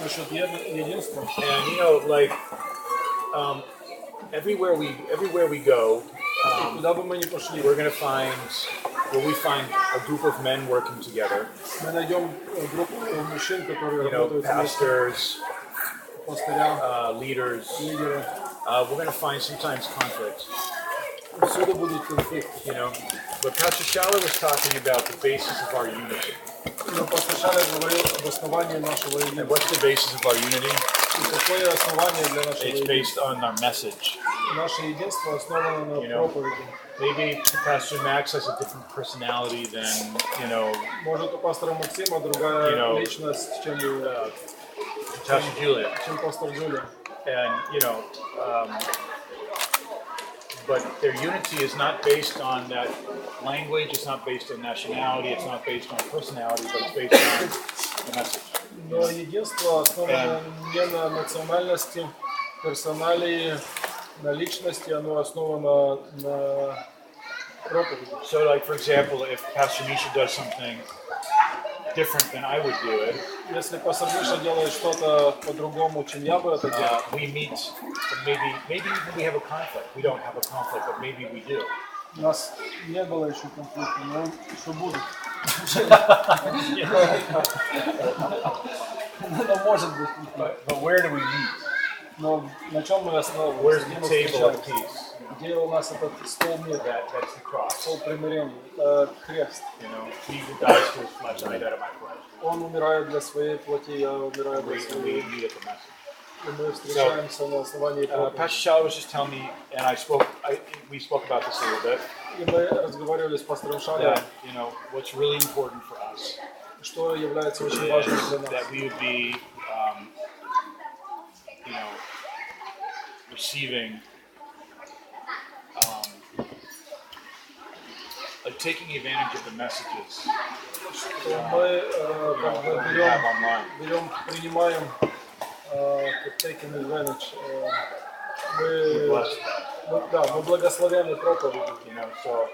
Насчет единства. And like everywhere we go, Куда бы мы ни пошли, we're gonna find where we find a group of men working together. мы найдем группу мужчин, которые работают вместе, Pastors, пастыря, leaders. лидеры. We're gonna find sometimes conflicts. Всюду будут конфликты. But Pastor Schaller was talking about the basis of our unity. Но пастор Шаля говорил об основании нашего And единства. what's the basis of our unity? И какое основание для нашего It's единства? based on our message. Наше единство основано на проповеди. Maybe Pastor Max has a different personality than, Может, у пастора Максима другая личность, чем Pastor Julia. пастор Джулия. And, but their unity is not based on that language, it's not based on nationality, it's not based on personality, but it's based on the message. Но единство основано не на национальности, персоналии, на личности, оно основано на проповеди. So, like, for example, if Pastor Misha does something different than I would do it, Если пастор Миша делает что-то по-другому, чем я бы это делал, we meet, maybe even we have a conflict. We don't have a conflict, but maybe we do. у нас не было еще конфликта, но он еще будет. Но может быть конфликт. But where do we meet? Но на чем мы Where's основываемся? the table of peace? Где у нас этот стол мира? That's the cross. Стол примирения, крест. He who dies to his flesh, I die to my flesh. Он умирает для своей плоти, я умираю для We своей. meet at the message. И мы встречаемся на основании проповеди. Pastor Schaller was just telling me, and we spoke about this a little bit, И мы разговаривали с пастором Шалем, that, what's really important for us что является очень важным для is нас. that we would be, receiving, like taking advantage of the messages Мы that we have online. принимаем taking advantage. We're Мы, blessed. мы благословенны проповеди. So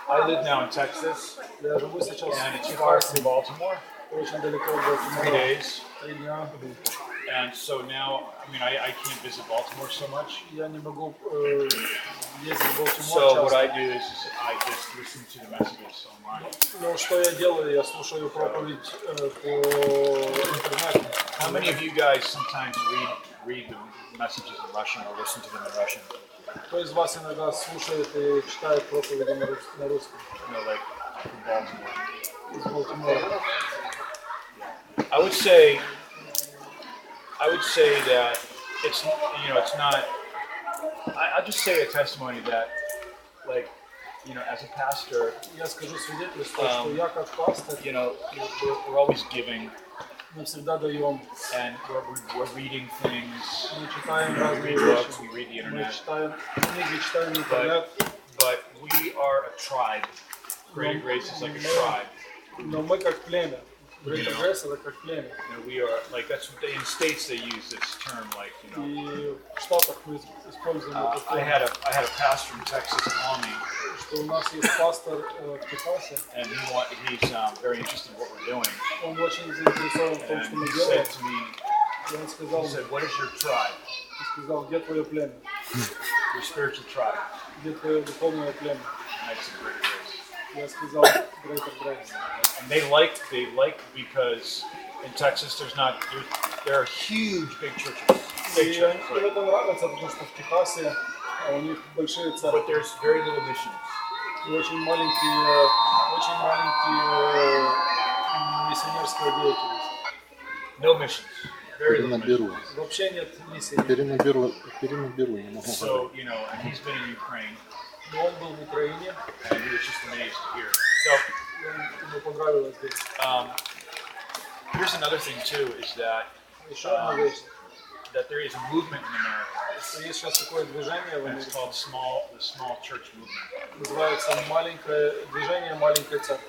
I live now in Texas, Я живу сейчас and в it's far Техасе, from Baltimore, очень далеко от 3 Балтимора. days. 3 дня. And so now, I can't visit Baltimore so much. Я не могу ездить в Балтимор So what часто. I do is I just listen to the messages online. Но что я делаю? Я слушаю проповедь по интернету. How many of you guys sometimes read the messages in Russian or listen to them in Russian? Кто из вас иногда слушает и читает проповеди на русском? Like from Baltimore. Из Балтимора. I would say that it's it's not. I'll just say a testimony that, like, as a pastor, Я скажу свидетельство, что я как пастор, we're always giving, мы всегда даем, and we're reading things. мы читаем We разные read вещи, books, we read the мы internet, читаем книги, читаем интернет, but we are a tribe. Greater Grace is like a tribe. но мы как племя. Greater Grace это как племя. We are like in states they use this term like И в Штатах мы используем это I племя. had a pastor in Texas call me, Что у нас есть пастор в Техасе, and he's very interested in what we're doing. он очень заинтересован в том, что And мы he делаем. said to me, И он сказал, "What is your tribe? где твое племя? Your spiritual tribe?" Где твое духовное племя? And I said, "Greater Grace." Я сказал, Greater Grace. And they liked because in Texas there are huge big churches, big И churches, им это нравится, потому что в Техасе у них большие but церкви. there's very little missions. И очень маленькие миссионерская деятельность. No missions. Very little Перенаберу. missions. Вообще нет миссии. Перенаберу, не могу. So, and he's been in Ukraine, Но он был в Украине, and he was just amazed to hear. So, ему понравилось здесь. here's another thing too, is that Еще одна вещь. that there is a movement in America, Что есть сейчас такое движение в and it's Америке, called the small church movement. называется движение маленькой церкви.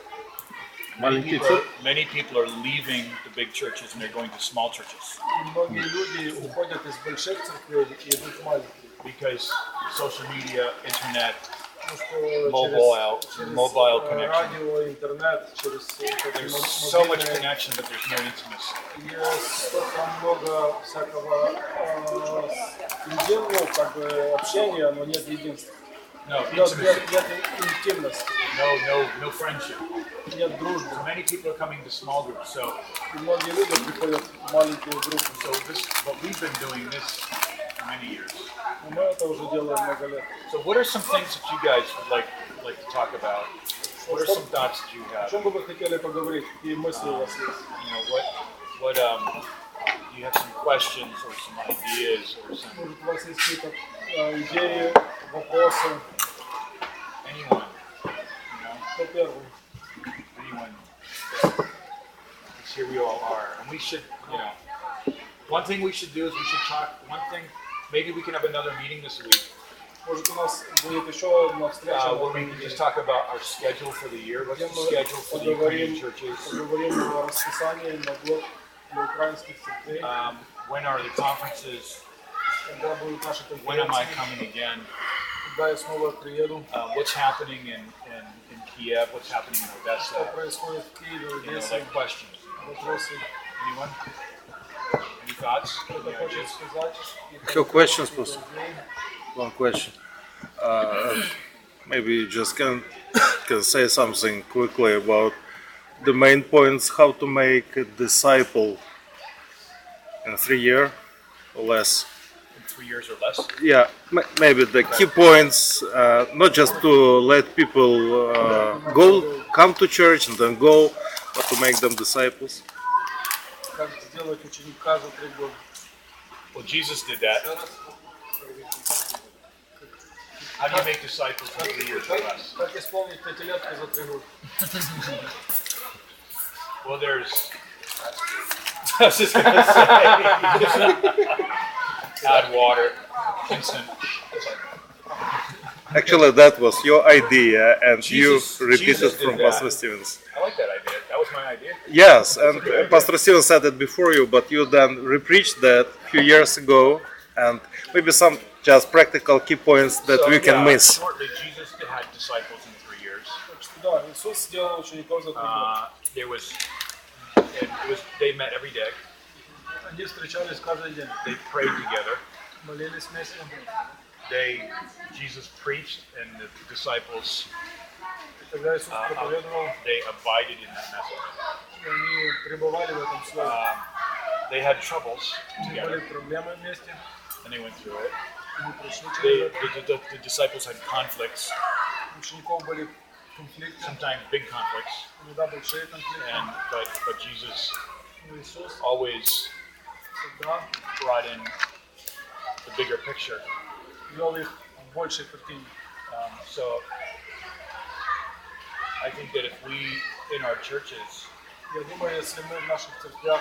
Маленький цирк. Many people are leaving the big churches and they're going to small churches И многие люди уходят из больших церквей и идут в маленькие. because social media, internet, что Mobile, через mobile connection. радио, интернет, через There's so much connection, but there's no intimacy. есть столько много всякого единого, как бы общения, но нет единства. No Нет intimacy. интимности, No friendship. нет дружбы. So many people are coming to small groups. So И многие люди приходят в маленькие группы. but we've been doing this for many years. Но мы это уже делаем много лет. So what are some things that you guys would like to talk about? What are some thoughts that you О have? чем бы вы хотели поговорить? Какие мысли у вас есть? You know, what do you have some questions or some ideas or some Может, у вас есть какие-то идеи, вопросы? anyone, you know, Кто первый? anyone. Because here we all are, and we should, you know, one thing we should do is we should talk. One thing, maybe we can have another meeting this week Может, у нас будет еще одна встреча, where we can just talk about our schedule for the year. What's где the мы schedule for the Ukrainian churches? поговорим о расписании на год для украинских церквей, When are the conferences? когда будут наши When am I конференции, coming again? когда я снова приеду, What's happening in Kiev? What's happening in что Odessa? происходит в Киеве, в You know, Одессе, like questions. вопросы, Anyone? Any thoughts? кто-то Any хочет ideas? сказать. Few questions, please. One question. Maybe you just can say something quickly about the main points how to make a disciple in 3 years or less. In 3 years or less? Yeah, maybe the key points, not just to let people come to church and then go, but to make them disciples. Как сделать ученика за 3 года. Well, Jesus did that. How do you make disciples in 3 years or less? Как исполнить пятилетку за 3 года? Well, there's. I was just gonna say. Add water, instant. Actually, that was your idea, and Jesus you repeated did from that. Pastor Stevens. I like that idea. That was my idea. Yes, and Pastor Stevens said it before you, but you then repreached that a few years ago, and maybe some just practical key points that we can miss. Shortly, Jesus had disciples in 3 years. Так что да, Иисус сделал учеников за 3 года. There was, they met every day. Они встречались каждый день, They prayed together. молились вместе. Jesus preached, and the disciples, И когда Иисус проповедовал, they abided in that message. они пребывали в этом слове. They had troubles У них были together, проблемы вместе, and they went through it. они прошли через это. The disciples had conflicts, У учеников были конфликты, sometimes big conflicts, иногда большие конфликты. but Jesus Но Иисус always всегда brought in the bigger picture. вел их в большей картине. So I think that if we in our churches, Я думаю, если мы в наших церквях,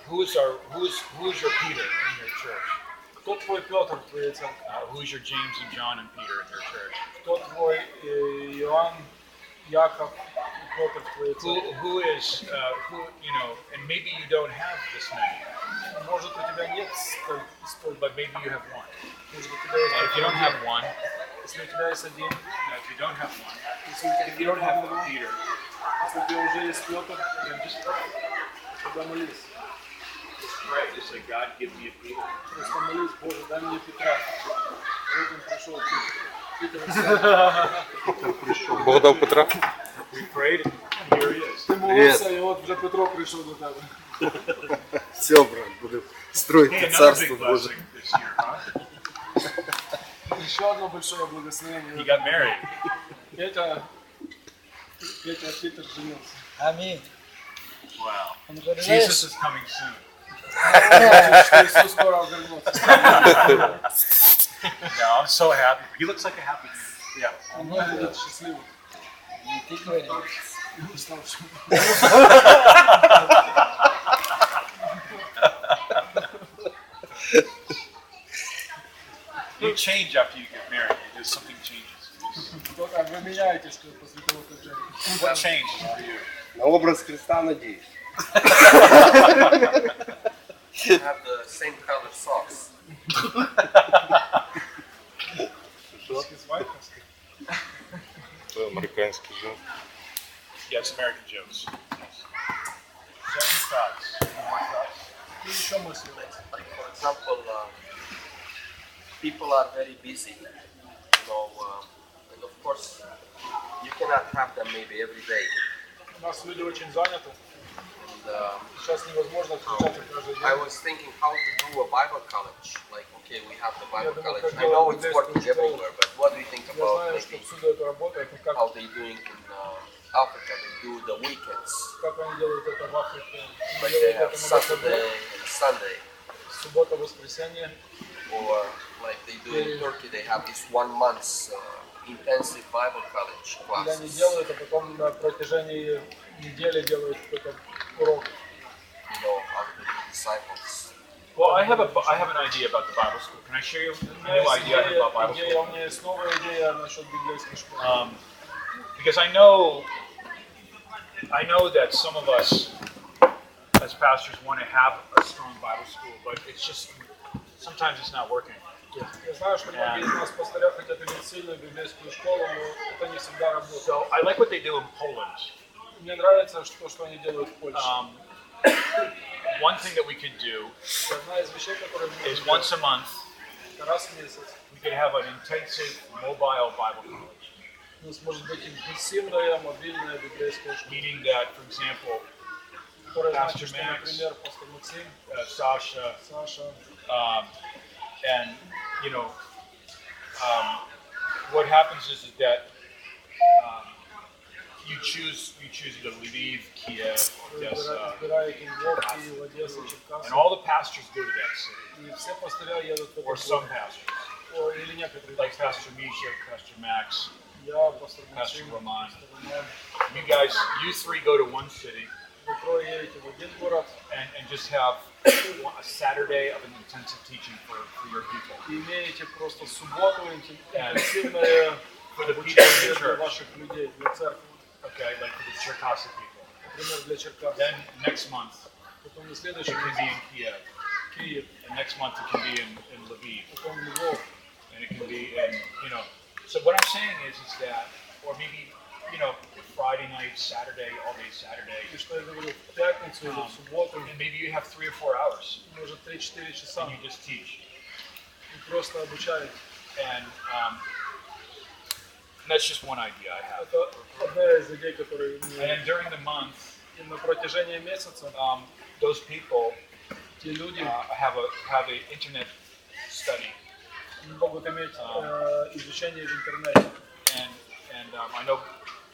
who's your Peter in your church? кто твой Петр в твоей церкви? Who's your James and John and Peter in your church? Кто твой Иоанн, Яков и Петр в твоей церкви? Who is you know, and maybe you don't have this many, Может, у тебя нет столько, but maybe you have one. может, у тебя есть And if you don't have one, если у тебя есть один, if you don't have one, если у тебя Peter, если у тебя уже есть Петр, then just pray. тогда молись. Just pray. Just say, God, give me a Peter. Просто молись, Боже, дай мне Петра. Людям пришел Петр. Бог дал Петра. We prayed, and here he is. Ти молився, і от вже Петро прийшов до тебе. Все, брат, будем строить Hey, another Царство big Божие. blessing this year, huh? Еще одно большое благословение. He got married. Петя Питер женился. Аминь. Wow. Он уже Jesus is coming soon. Что Иисус скоро вернется. No, I'm so happy. He looks like a happy man. Yeah. Он выглядит счастливым. не ты говоришь. You change after you get married. Just something changes. Только вы меняетесь после того, как женитесь. What changed for you? На образ Христа надеюсь. Have the same color socks. His wife has Що мислили? Like for example, people are very busy, and of course, you cannot have them maybe every day. У нас люди очень заняты. And, Сейчас невозможно встречать их каждый I день. was thinking how to do a Bible college. Like, okay, we have the Bible думаю, college. как I know делать it's working библейскую школу. everywhere, but what do you think Я about знаю, что maybe всюду это работает, но how they doing in Africa? They do the weekends, как они делают это в Африке? Они like they делают have это на выходные, Saturday and Sunday, суббота, воскресенье. or like they do in Turkey, they have this 1 month intensive Bible college Или они classes. делают, а потом на протяжении недели делают какой-то урок. How to be disciples. Well, I have an idea about the Bible school. Can I share you У a меня new есть idea I have about Bible идея, school? у меня есть новая идея насчет библейской школы. Because I know that some of us as pastors want to have a strong Bible school, but it's just sometimes it's not working. Я знаю, что многие из нас пастыря хотят иметь сильную библейскую школу, но это не всегда работает. So I like what they do in Poland. Мне нравится, что они делают в Польше. One thing that we could do Одна из вещей, которые мы is делаем, once a month раз в месяц, we could have an intensive mobile Bible college, у нас может быть интенсивная мобильная библейская школа, meaning that, for example, которая Pastor значит, что, Max, например, пастор Максим, Sasha, Саша, and what happens is that you choose either Lviv, Kiev, вы Odessa, избираете Львов, Киев, Одессу, and Черкассы, all the pastors go to that city, и все пастыря едут в or этот some город. pastors, Или некоторые like пастыря. Pastor Misha, Pastor Max, Я, пастор Pastor Максим, Roman. пастор Роман. You three go to one city Вы трое едете в один город and just have a Saturday of an intensive teaching for your people, и имеете просто субботу интенсивное for the people in обучение the для church, ваших людей, для церкви, okay, like for the Cherkasy people. например, для Черкас. Then next month Потом на it следующий can be месяц in Kiev, Киев, and next month it can be in Lviv, потом Львов. and it can be in. So what I'm saying is that, or maybe Friday night, Saturday, all day Saturday, И что я говорю, в пятницу или в субботу, and maybe you have 3 or 4 hours может 3-4 часа, and you just teach, и просто обучаете. and that's just one idea I have. Это одна из идей, которые And мне then during the month, и на протяжении месяца those people те люди have a internet study, могут иметь изучение в интернете. and I know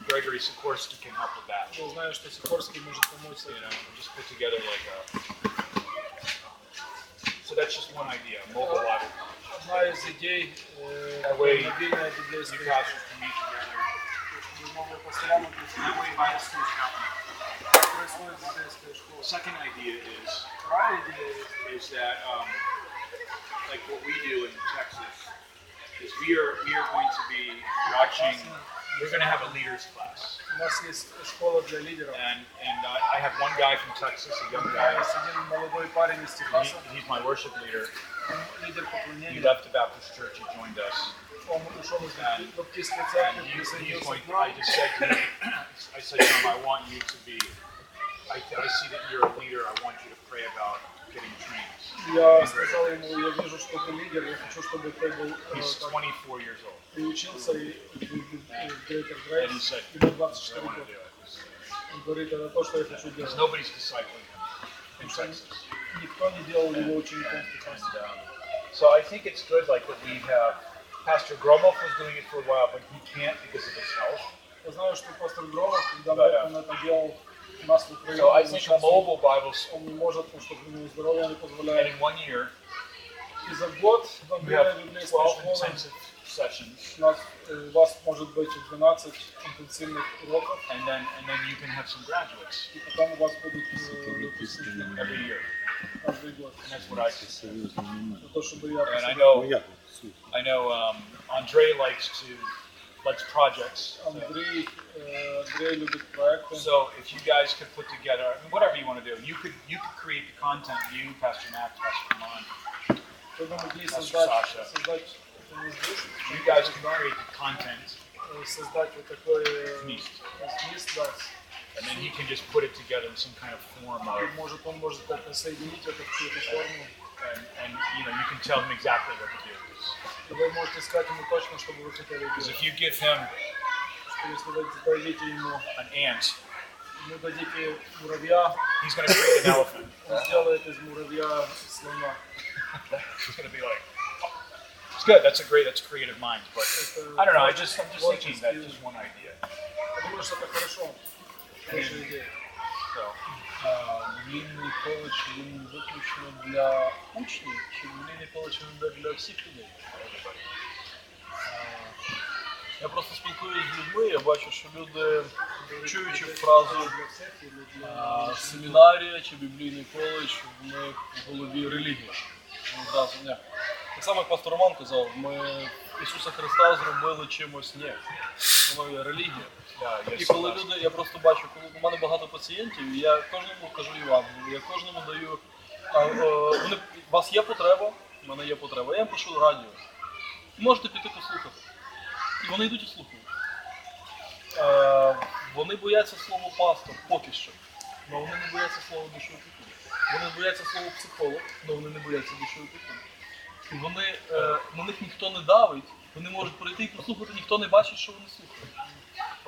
Gregory Sikorsky can help with that. Я знаю, что Сикорский может помочь с этим. Just put together like a. So that's just one idea, mobile Bible. Одна из идей That way, мобильная you библейская pastors can meet together. чтобы новые пастыря могли That way, Bible school is happening. происходит библейская школа. Second idea Вторая идея is that like what we do in Texas is we are going to be watching. We're going to have a leaders class, у нас есть школа для лидеров. and I have one guy from Texas, a young У меня guy. есть один молодой парень из Техаса, He's my worship leader. он лидер He поклонения. left the Baptist church. He joined us. Он ушел из баптистской And церкви, he's присоединился going. к нам. I just said to him, I said to him, I want you to be. I see that you're a leader. I want you to pray about getting trained. Я сказал ему, я вижу, что ты лидер, я хочу, чтобы ты был He's 24 years old, приучился и в Greater and he Grace, said, и до I 24 want to года. do it. Он говорит, это то, что я хочу Because делать. nobody's discipling him in Texas. Никто не делал его учеником в And Техасе. so I think it's good, like that we have. Pastor Gromov was doing it for a while, but he can't because of his health. Я знаю, что пастор Громов, когда Да-да. он это делал у нас в Украине, So I но think a сейчас mobile Bible school, он не может, потому что у него здоровье не and позволяет. in 1 year И за год в we мобильной have библейской 12 школе intensive sessions, у вас может быть 12 интенсивных уроков, and then you can have some graduates и потом у вас будут выпускники every year, каждый год. and that's what I do. Это то, чтобы я And I посоветовал. know Andre likes projects. Андрей любит проекты. So if you guys could put together, I mean, whatever you want to do, you could create the content. You, Pastor Max, Pastor Roman, Вы могли Pastor создать Sasha. это не здесь, You guys can create the content создать вот такой Вместе. вместе, да, and then he can just put it together in some kind of form of, Он может как-то соединить это в какую-то форму. and you can tell him exactly what to do. И вы можете сказать ему точно, что вы хотели Because делать. if you give him Что если вы дадите ему, an ant, ему дадите муравья, he's going to create an elephant. он сделает из муравья слона. He's going to be like, oh. It's good. That's a creative mind. But I don't know. I'm just thinking that just one idea. Я думаю, что это хорошо. Хорошая идея. So, Біблійний коледж він виключно для учнів, чи біблійний коледж він для всіх людей? Я просто спілкуюся з людьми, я бачу, що люди, чуючи фразу семінарія чи біблійний коледж, в них в голові релігія. Одразу, ні. Так само, як пастор Роман казав, ми Ісуса Христа зробили чимось ні. Воно є релігія. І коли люди, я просто бачу, коли у мене багато пацієнтів, і я кожному кажу Євангелію, я кожному даю, у вас є потреба, в мене є потреба, я їм пишу радіо. Можете піти послухати. І вони йдуть і слухають. Вони бояться слова пастор, поки що. Але вони не бояться слова душовий опікун. Вони бояться слова психолог, але вони не бояться душовий опікун. І вони, на них ніхто не давить, вони можуть прийти і послухати, ніхто не бачить, що вони слухають.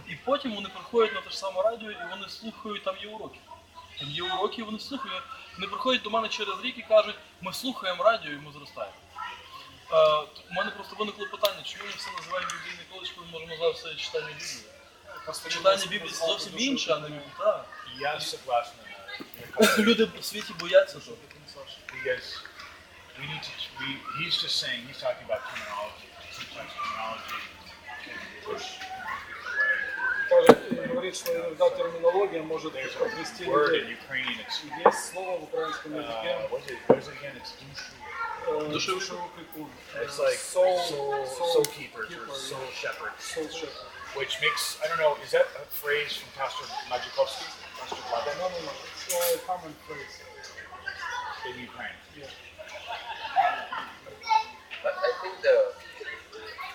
І потім вони приходять на те ж саме радіо і вони слухають, там є уроки. Там є уроки, і вони слухають. Вони приходять до мене через рік і кажуть, ми слухаємо радіо і ми зростаємо. У мене просто виникло питання, чому ми все називаємо біблійний коледж, коли ми можемо назвати все читання Біблії? Читання Біблії це зовсім інше, а не Біблія. я согласен. Просто люди в світі бояться того. Because we need to. He's just saying. He's talking about terminology. Sometimes terminology can push people away. Говорит, что иногда терминология может There's подвести a word in людей. Ukrainian. It's Есть слово в украинском языке. what is it again? It's dushu. Душевый опекун. It's like soul keepers or soul shepherds, Soul shepherd. which makes I don't know. Is that a phrase from Pastor Majikovsky? Pastor No, Vladen no, no. It's a common phrase. in Ukraine. Yeah. But I think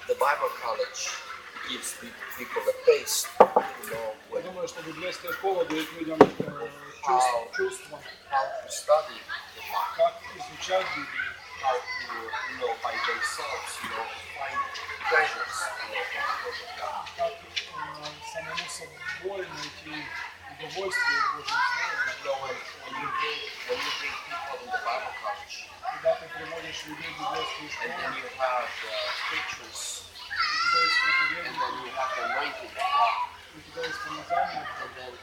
the Bible college gives people a taste, Я думаю, что библейская школа дает людям чувство, how to study the Bible, как изучать Библию, how to, by themselves, find treasures in the Word of God. как самому собой найти удовольствие в Божьем Слове. When you bring people in the Bible college, Когда ты приводишь людей в библейскую and then школу, you have scriptures, у тебя есть and проповедник, then you have the anointing of God, у тебя есть помазание, and then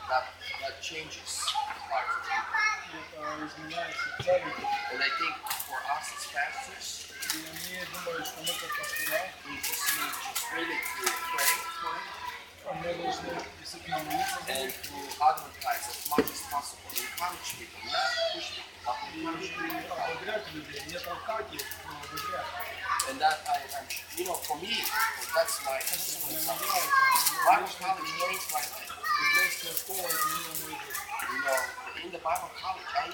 that changes the lives of people. и это изменяется целью. And I think for us as pastors, И они думают, что мы как пастора, we just need just really to pray for it мы должны действительно молиться за and них. to advertise as much as possible, encourage people, not push people, but encourage people. Ободрять людей, не толкать их, но ободрять. And that for me, that's my personal Для example. меня Bible это college changed my life. библейская школа изменила мою жизнь. In the Bible college, I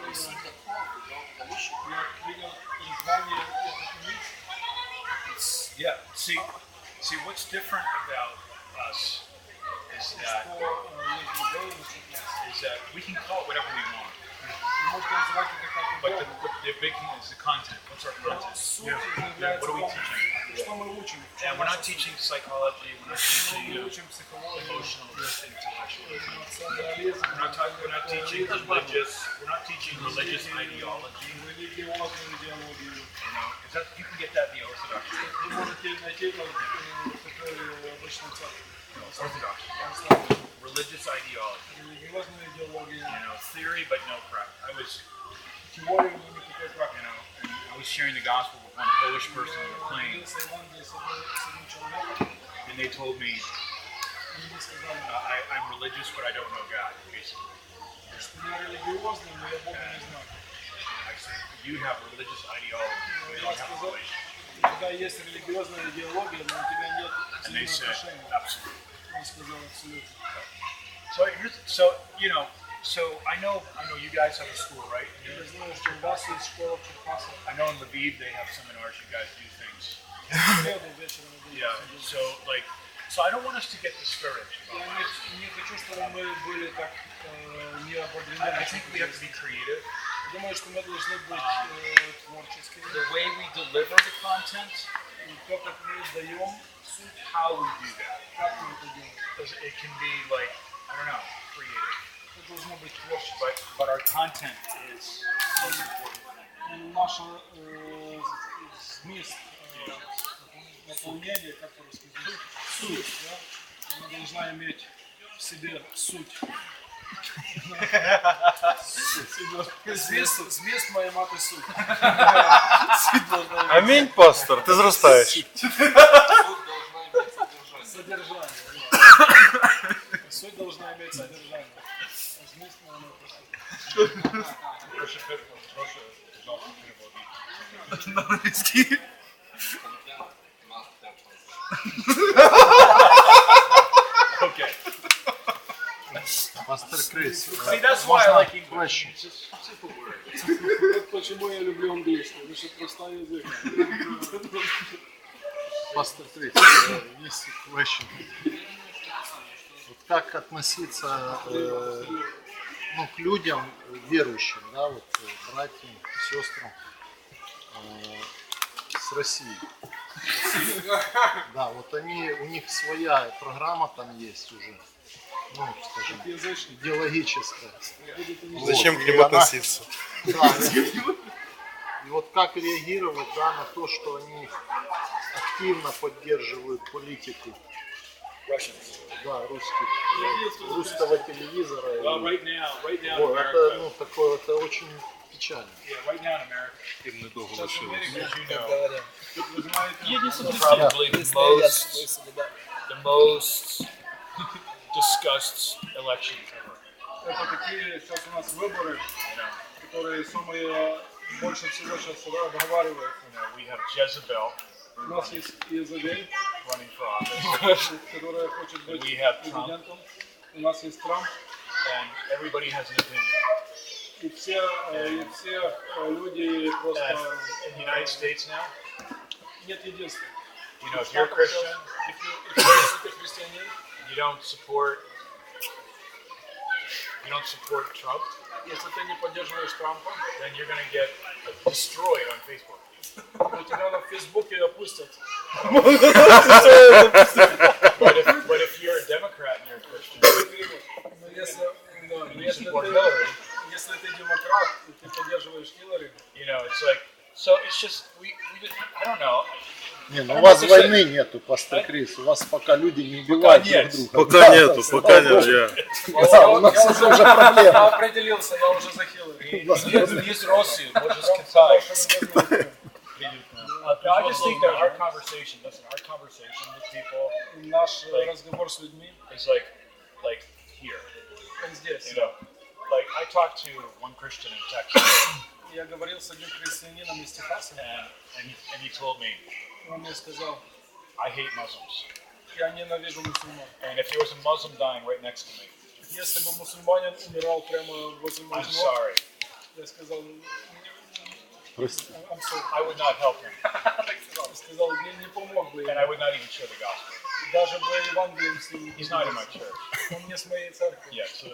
received the call to go to the mission. Я принял призвание это иметь. Yeah. See, what's different about us is that Что есть другое насчет нас. we can call it whatever we want, Вы можете называть это как but угодно. the big thing is the content. What's our content? Суть What является are we в том, teaching? что мы учим. And we're not teaching psychology. We're not teaching Мы учим психологию, emotional intellectualism. эмоционализм, We're not teaching religious. We're not teaching religious ideology. религиозную идеологию. Because that you can get that in the Orthodox. Вы можете найти это в такой обычной церкви. Orthodox. Religious ideology. Религиозную идеологию. Theory but no practice. Теорию, но никакой практики. And I was sharing the gospel with one Polish person on the plane, Делился Евангелием с одним человеком, and they told me, и мне сказали, I'm religious, but I don't know God, basically. что я религиозный, но я Бога не знаю. I said, you have religious ideology, you Я don't have сказал, relationship. у тебя есть религиозная идеология, но у тебя нет And they said, взаимоотношений. absolutely. Он сказал абсолютно. So I know you guys have a school, right? Я знаю, что у вас есть школа в Черкасах. I know in Lviv they have seminars, you guys do things. В среду вечером вы Yeah, будете so So I don't want us to get discouraged. Я не хочу, чтобы мы были так не ободрены. I think we have to be creative. Думаю, что мы должны быть творческими. The way we deliver the content, И то, как мы даем суть, how we do that. как мы это делаем. Because it can be like, I don't know, creative. Это должно быть творчество. But our content is the most important thing. Наш зміст, наполнение, как по-русски, суть, да? Она должна иметь в себе суть. Зміст має мати суть. Амінь, пастор, ти зростаєш. Содержание. Суть должна иметь содержание. Зміст має мати суть. На англійській. Okay. Pastor Chris, See, that's why I like English. question. It's just simple words. Вот почему я люблю английский, потому что простой язык. Pastor Chris, есть question. Вот как относиться ну, к людям верующим, да, вот братьям, сестрам с России? Да, вот они, у них своя программа там есть уже, ну, скажем, идеологическая. Зачем к Вот, ним и она- относиться? Да, и вот как реагировать, да, на то, что они активно поддерживают политику, Russians. да, русского телевизора. Well, И- right now in вот, это, America, ну, такое, это очень печально. yeah, right now in America, Їм недовго as лишилось. you know, Є дійсно probably the most discussed election ever. Это такие сейчас у нас выборы, которые самые больше всего сейчас договаривают. You know, we have Jezebel У нас есть Иезавель, running for office, которая хочет быть We have Trump. президентом. У нас есть Трамп. and everybody has an opinion. И все люди And просто in the United States now, нет единства. you know, if you're a Christian, Если ты христианин, you don't support Trump, если ты не поддерживаешь Трампа, then you're going to get destroyed on Facebook. то тебя на Фейсбуке опустят. But if you're a Democrat and you're a Christian, Но если support Hillary. если ты демократ, и ты поддерживаешь Хиллари, you know, it's like, so it's just, I don't know. Не, ну у вас войны нету, пастор Крис, у вас пока люди не убивают друг нет. друга. Пока Да, нету, слава пока Богу. нет. Да, у нас это уже я проблема. определился, я уже за Хиллари. Из России, может, с Китая. I just think that our conversation with people Наш разговор с людьми, is like here, он здесь. you know. Like I talked to one Christian in Texas, Я говорил с одним христианином из Техаса, and he told me, он мне сказал, I hate Muslims. я ненавижу мусульман. And if there was a Muslim dying right next to me, Если бы мусульманин умирал прямо возле I'm моих ног, sorry, я сказал, Прости. I'm sorry. I would not help him, Сказал, я не помог бы and ему. I would not even share the gospel. Даже бы Евангелием с ним. He's not in my church. Он не с моей церкви. Yeah, so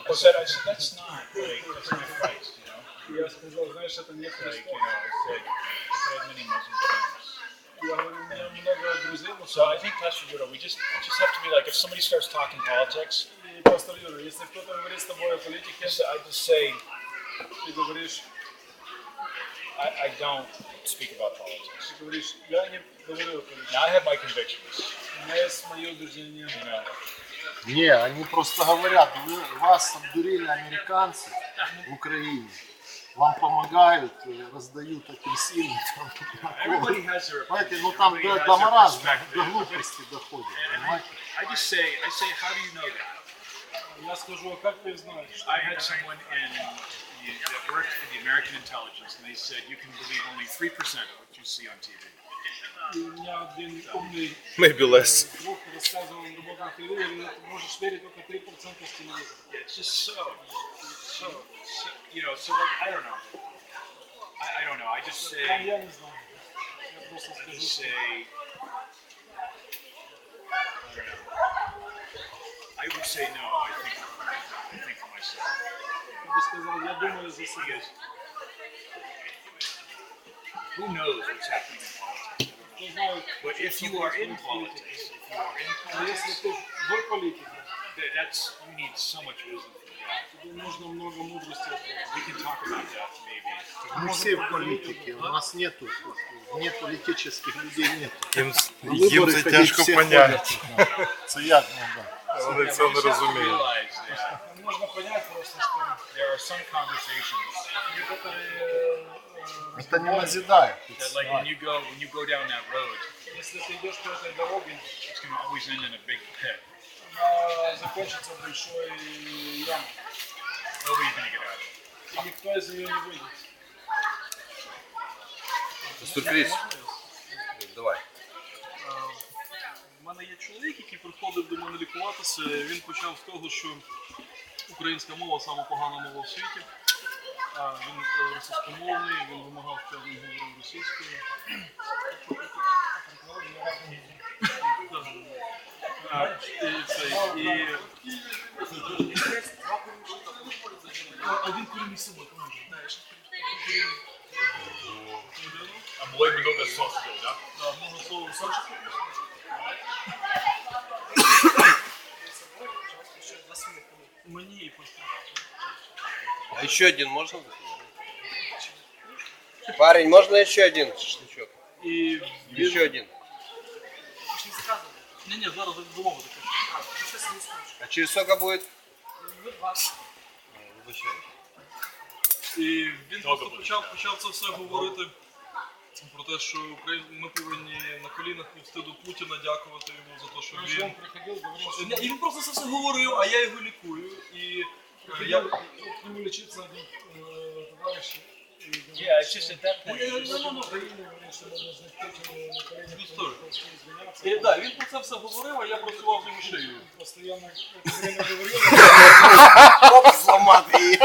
I said that's not Christ, you know. Я сказал, знаешь, это не Like, Христос. you know, I said I had many Muslim friends. Я говорю, у меня много друзей So I мусульман. think, Pastor Judah, we just have to be like, if somebody starts talking politics, И пастор Юра, если кто-то говорит с тобой о политике, I just say, ты говоришь, I don't speak about politics. ты говоришь, я не говорю о политике. Now I have my convictions, У меня есть мои убеждения. you know. Не, они просто говорят, вас обдурили американцы в Украине, вам помогают, раздают апельсины. Там, Everybody has their Понимаете, opinion. ну там Everybody has до their маразма, perspective. до глупости доходит. Понимаете? I just say, how do you know that? Я скажу, а как ты знаешь? Что I had someone that worked for the American intelligence, and they said you can believe only 3% of what you see on TV. И у меня один умный Maybe less. друг рассказывал, он работал в телевизоре, и ты можешь верить только 3% с телевизора. It's just so, you know, so like, I don't know. I don't know, I just say, Я не знаю. Я просто I скажу, just что say, I would say no. I think for myself. Я би сказав, я думаю за себе. Because who knows what's happening in politics? Хто знає, But if you are in politics, а якщо ти в політиці, that's you need so much wisdom for that. тобі нужно много мудрості. We can talk about that maybe. Мы все в политике, у нас нету, вне политических людей нет. Їм це тяжко поняти. Це як, ну, да. Вони це не розуміють. Realize that Нужно понять просто, что there are some conversations некоторые, Это не назидает. that, like, when you go down that road, если ты идешь по этой дороге, it's going to always end in a big pit. она закончится большой ямой, Nobody's going to get out of it. и никто из нее не выйдет. Сюрприз. Давай. У мене є чоловік, який приходив до мене лікуватися. Він почав з того, що українська мова сама погана мова в світі. Він російськомовний, він вимагав, щоб він говорив російською. А він корінний собак. А мой много софту, да? Можна слово Сашку? Мені і просто. А еще один можно? Парень, можно еще один шашлычок? І він... Еще один. Ні, зараз домовити. А через сколько будет? І він просто почав це все говорити про те, що ми повинні на колінах від стиду Путіна дякувати йому за те, що він... Приходил, говорил, что І він просто це все говорив, а я його лікую. І я... к нему лечиться один товарищ. И говорит, Yeah, it's just at that point. в Украине говорит, что нужно знать Путину на коленях, Історію. извиняться. І, да, він про це все говорив, а я працював з його шиєю. Постоянно это время говорил. Сломатый.